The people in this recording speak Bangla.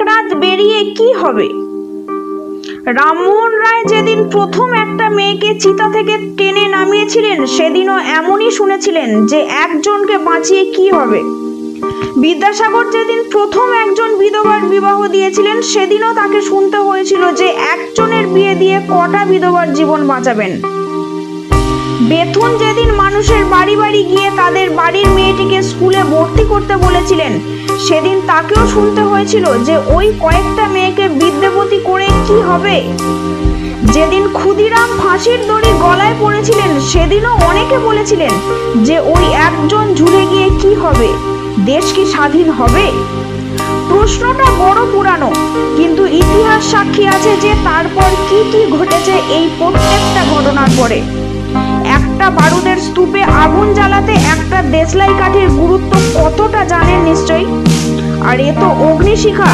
রাত বেরিয়ে কি হবে? রামমোহন রায় যেদিন প্রথম একটা মেয়েকে চিতা থেকে টেনে নামিয়েছিলেন সেদিনও এমনই শুনেছিলেন যে একজনকে বাঁচিয়ে কি হবে। বিদ্যাসাগর যেদিন প্রথম একজন বিধবার বিবাহ দিয়েছিলেন সেদিনও তাকে শুনতে হয়েছিল যে একজনের বিয়ে দিয়ে কটা বিধবার জীবন বাঁচাবেন। বেথুন যেদিন মানুষের বাড়ি বাড়ি গিয়ে তাদের বাড়ির মেয়েটিকে স্কুলে ভর্তি করতে বলেছিলেন সেদিন তাকেও শুনতে হয়েছিল যে ওই কয়েকটা মেয়েকে বিদ্যাপতি করে কি হবে। যেদিন ক্ষুদিরাম ফাঁসির দড়ি গলায় পড়েছিলেন সেদিনও অনেকে বলেছিলেন যে ওই একজন ঝুলে গিয়ে কি হবে, দেশ কি স্বাধীন হবে? প্রশ্নটা বড় পুরানো, কিন্তু ইতিহাস সাক্ষী আছে যে তারপর কি কি ঘটেছে এই প্রত্যেকটা ঘটনার পরে। একটা বারুদের স্তূপে আগুন জ্বালাতে একটা দেশলাই কাঠির গুরুত্ব কতটা জানেন নিশ্চয়ই। আর এ তো অগ্নিশিখা।